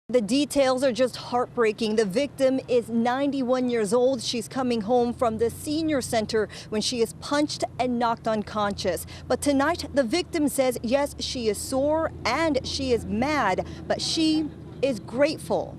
The details are just heartbreaking. The victim is 91 years old. She's coming home from the senior center when she is punched and knocked unconscious. But tonight, the victim says, yes, she is sore and she is mad, but she is grateful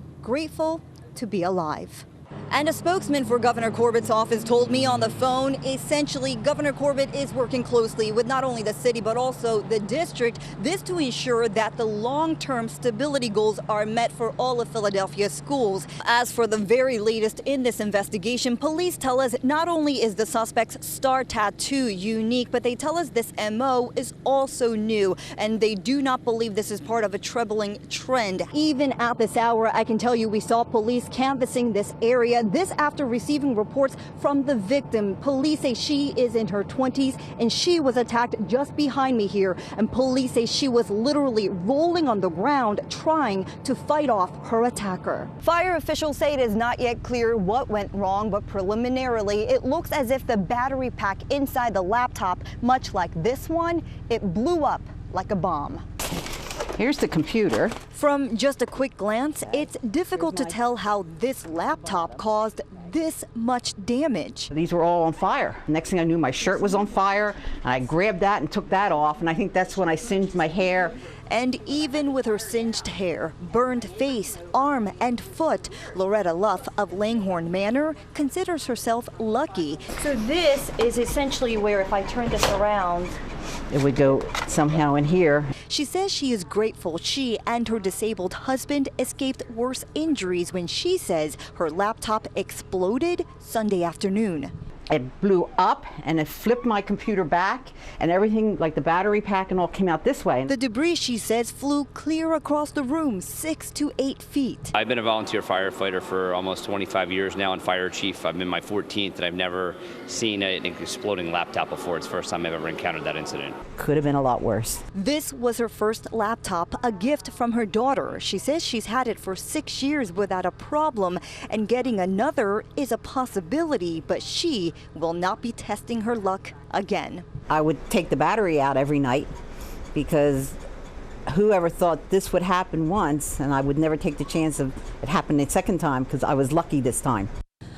to be alive. And a spokesman for Governor Corbett's office told me on the phone, essentially, Governor Corbett is working closely with not only the city, but also the district, this to ensure that the long-term stability goals are met for all of Philadelphia's schools. As for the very latest in this investigation, police tell us not only is the suspect's star tattoo unique, but they tell us this MO is also new, and they do not believe this is part of a troubling trend. Even at this hour, I can tell you we saw police canvassing this area. This after receiving reports from the victim. Police say she is in her 20s and she was attacked just behind me here. And police say she was literally rolling on the ground trying to fight off her attacker. Fire officials say it is not yet clear what went wrong, but preliminarily it looks as if the battery pack inside the laptop, much like this one, it blew up like a bomb. Here's the computer. From just a quick glance, it's difficult to tell how this laptop caused this much damage. These were all on fire. Next thing I knew, my shirt was on fire. I grabbed that and took that off, and I think that's when I singed my hair. And even with her singed hair, burned face, arm, and foot, Loretta Luff of Langhorne Manor considers herself lucky. So this is essentially where, if I turn this around, it would go somehow in here. She says she is grateful she and her disabled husband escaped worse injuries when she says her laptop exploded Sunday afternoon. It blew up and it flipped my computer back, and everything, like the battery pack and all, came out this way. The debris, she says, flew clear across the room 6 to 8 feet. I've been a volunteer firefighter for almost 25 years now and fire chief. I'm in my 14th and I've never seen an exploding laptop before. It's the first time I've ever encountered that incident. Could have been a lot worse. This was her first laptop, a gift from her daughter. She says she's had it for 6 years without a problem, and getting another is a possibility, but she will not be testing her luck again. I would take the battery out every night, because whoever thought this would happen once, and I would never take the chance of it happening a second time, because I was lucky this time.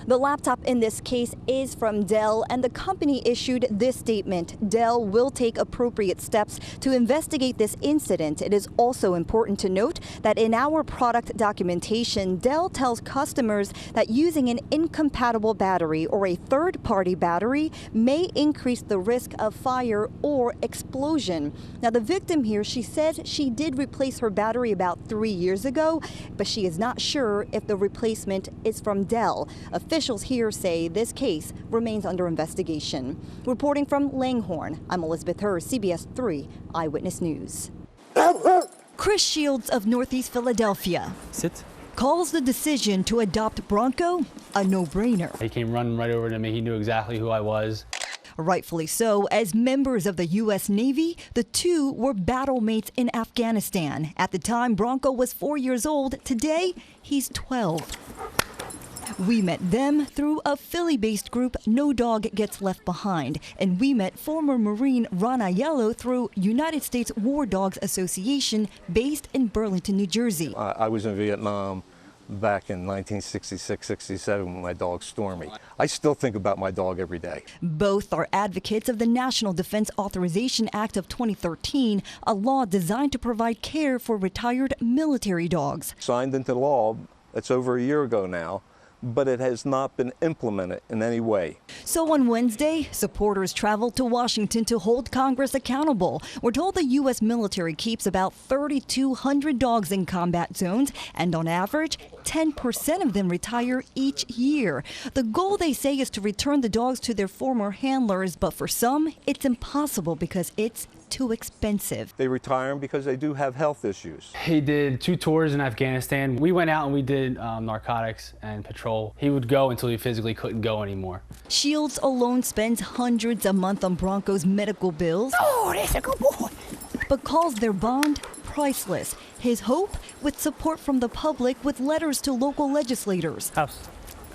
The laptop in this case is from Dell, and the company issued this statement. Dell will take appropriate steps to investigate this incident. It is also important to note that in our product documentation, Dell tells customers that using an incompatible battery or a third-party battery may increase the risk of fire or explosion. Now, the victim here, she says she did replace her battery about 3 years ago, but she is not sure if the replacement is from Dell. Officials here say this case remains under investigation. Reporting from Langhorne, I'm Elizabeth Hurd, CBS 3 Eyewitness News. Chris Shields of Northeast Philadelphia calls the decision to adopt Bronco a no-brainer. He came running right over to me. He knew exactly who I was. Rightfully so. As members of the U.S. Navy, the two were battle mates in Afghanistan. At the time, Bronco was 4 years old. Today, he's 12. We met them through a Philly-based group, No Dog Gets Left Behind. And we met former Marine Ron Aiello through United States War Dogs Association based in Burlington, New Jersey. I was in Vietnam back in 1966-67 with my dog Stormy. I still think about my dog every day. Both are advocates of the National Defense Authorization Act of 2013, a law designed to provide care for retired military dogs. Signed into law, it's over a year ago now, but it has not been implemented in any way. So on Wednesday, supporters traveled to Washington to hold Congress accountable. We're told the U.S. military keeps about 3,200 dogs in combat zones, and on average, 10% of them retire each year. The goal, they say, is to return the dogs to their former handlers, but for some, it's impossible because it's too expensive. They retire them because they do have health issues. He did 2 tours in Afghanistan. We went out and we did narcotics and patrol. He would go until he physically couldn't go anymore. Shields alone spends hundreds a month on Bronco's medical bills. Oh, that's a good boy. But calls their bond priceless. His hope, with support from the public with letters to local legislators.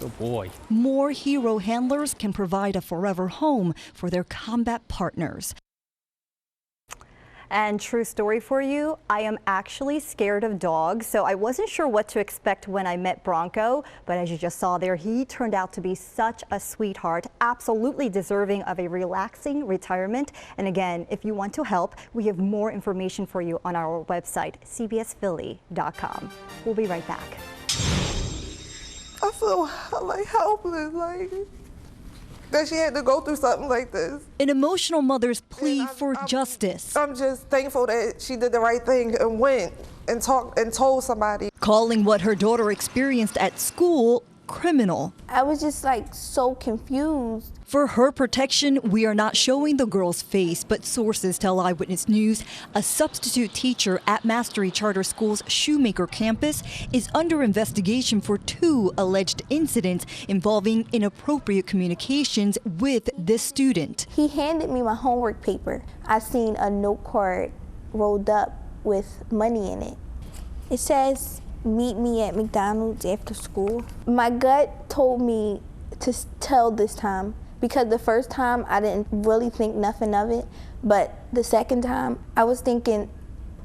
Good boy. More hero handlers can provide a forever home for their combat partners. And true story for you, I am actually scared of dogs, so I wasn't sure what to expect when I met Bronco, but as you just saw there, he turned out to be such a sweetheart, absolutely deserving of a relaxing retirement. And again, if you want to help, we have more information for you on our website, cbsphilly.com. We'll be right back. I feel like helpless, like that she had to go through something like this. An emotional mother's plea for justice. I'm just thankful that she did the right thing and went and talked and told somebody. Calling what her daughter experienced at school criminal. I was just like so confused. For her protection, we are not showing the girl's face, but sources tell Eyewitness News a substitute teacher at Mastery Charter School's Shoemaker campus is under investigation for 2 alleged incidents involving inappropriate communications with this student. He handed me my homework paper. I seen a note card rolled up with money in it. It says, "Meet me at McDonald's after school." My gut told me to tell this time, because the first time I didn't really think nothing of it, but the second time I was thinking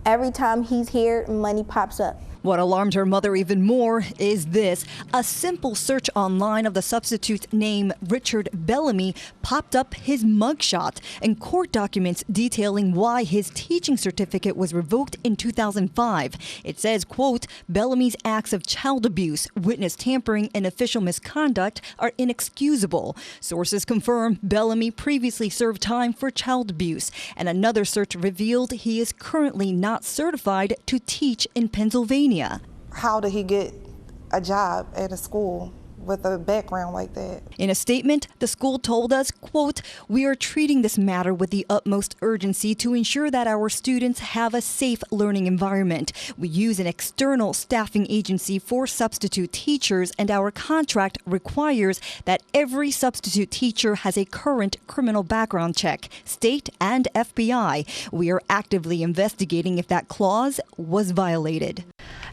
every time he's here, money pops up. What alarmed her mother even more is this. A simple search online of the substitute's name, Richard Bellamy, popped up his mugshot and court documents detailing why his teaching certificate was revoked in 2005. It says, quote, "Bellamy's acts of child abuse, witness tampering, and official misconduct are inexcusable." Sources confirm Bellamy previously served time for child abuse, and another search revealed he is currently not certified to teach in Pennsylvania. How did he get a job at a school with a background like that? In a statement, the school told us, quote, "We are treating this matter with the utmost urgency to ensure that our students have a safe learning environment. We use an external staffing agency for substitute teachers, and our contract requires that every substitute teacher has a current criminal background check, state and FBI. We are actively investigating if that clause was violated."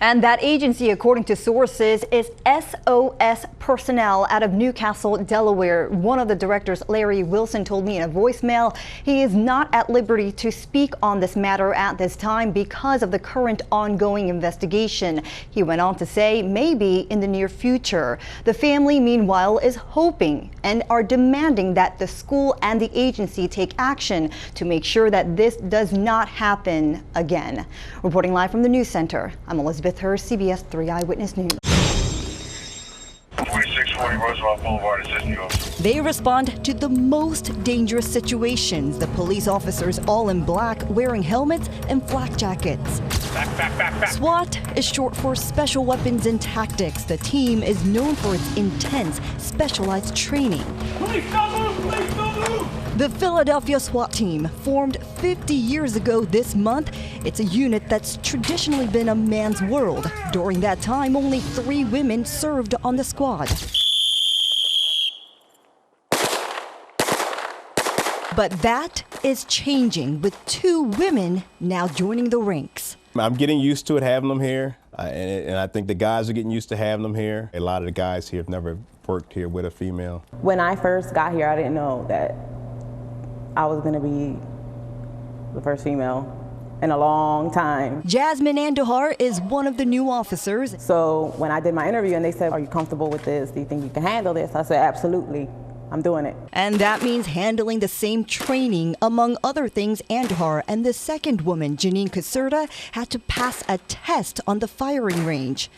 And that agency, according to sources, is SOS Personnel out of Newcastle, Delaware. One of the directors, Larry Wilson, told me in a voicemail he is not at liberty to speak on this matter at this time because of the current ongoing investigation. He went on to say maybe in the near future. The family, meanwhile, is hoping and are demanding that the school and the agency take action to make sure that this does not happen again. Reporting live from the News Center, I'm Elizabeth Hurst, CBS 3 Eyewitness News. 4640 Roosevelt Boulevard, assisting you. They respond to the most dangerous situations. The police officers, all in black, wearing helmets and flak jackets. Back. SWAT is short for Special Weapons and Tactics. The team is known for its intense, specialized training. Police, don't move! Police, don't move! The Philadelphia SWAT team, formed 50 years ago this month, it's a unit that's traditionally been a man's world. During that time, only 3 women served on the squad. But that is changing, with 2 women now joining the ranks. I'm getting used to it, having them here, and I think the guys are getting used to having them here. A lot of the guys here have never worked here with a female. When I first got here, I didn't know that I was going to be the first female in a long time. Jasmine Andujar is one of the new officers. So when I did my interview and they said, "Are you comfortable with this? Do you think you can handle this?" I said, "Absolutely. I'm doing it." And that means handling the same training. Among other things, Andujar and the second woman, Janine Caserta, had to pass a test on the firing range.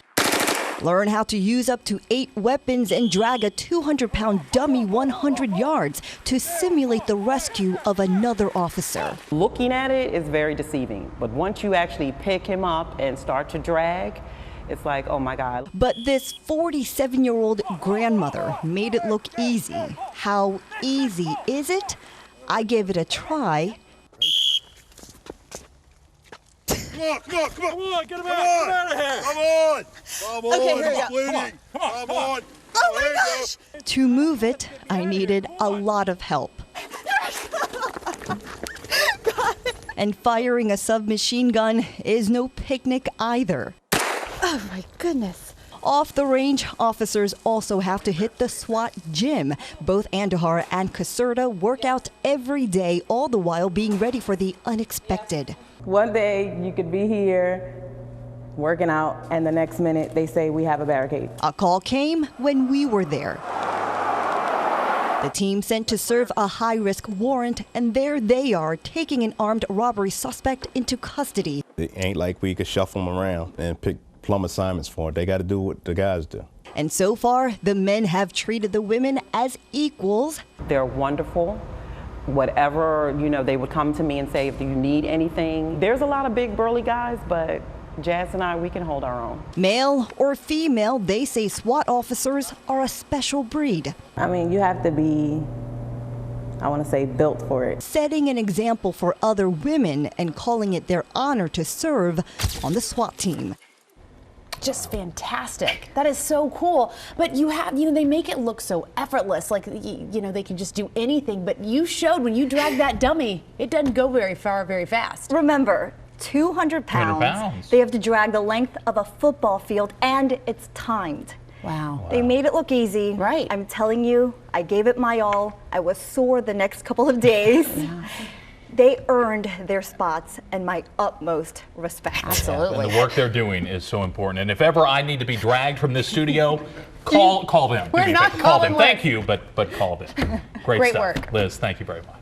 Learn how to use up to 8 weapons and drag a 200-pound dummy 100 yards to simulate the rescue of another officer. Looking at it is very deceiving, but once you actually pick him up and start to drag, it's like, oh my God. But this 47-year-old grandmother made it look easy. How easy is it? I gave it a try. Come on, get him out of here. Come on, Okay, bleeding. Come on. Oh my gosh! To move it, I needed a lot of help. And firing a submachine gun is no picnic either. Oh my goodness. Off the range, officers also have to hit the SWAT gym. Both Andahar and Caserta work out every day, all the while being ready for the unexpected. One day you could be here working out, and the next minute they say we have a barricade. A call came when we were there. The team sent to serve a high-risk warrant, and there they are, taking an armed robbery suspect into custody. It ain't like we could shuffle them around and pick plum assignments for it. They got to do what the guys do. And so far, the men have treated the women as equals. They're wonderful. Whatever, they would come to me and say, if you need anything. There's a lot of big burly guys, but Jazz and I, we can hold our own. Male or female, they say SWAT officers are a special breed. I mean, you have to be, I want to say, built for it. Setting an example for other women and calling it their honor to serve on the SWAT team. Just fantastic. That is so cool. But they make it look so effortless, like, they can just do anything. But you showed when you drag that dummy, it doesn't go very far, very fast. Remember, 200 pounds. They have to drag the length of a football field, and it's timed. Wow. They made it look easy. Right. I'm telling you, I gave it my all. I was sore the next couple of days. Yeah. They earned their spots and my utmost respect. Absolutely. And the work they're doing is so important. And if ever I need to be dragged from this studio, call them. We're not call them. calling Thank you, but call them. Great Great stuff. work. Liz, thank you very much.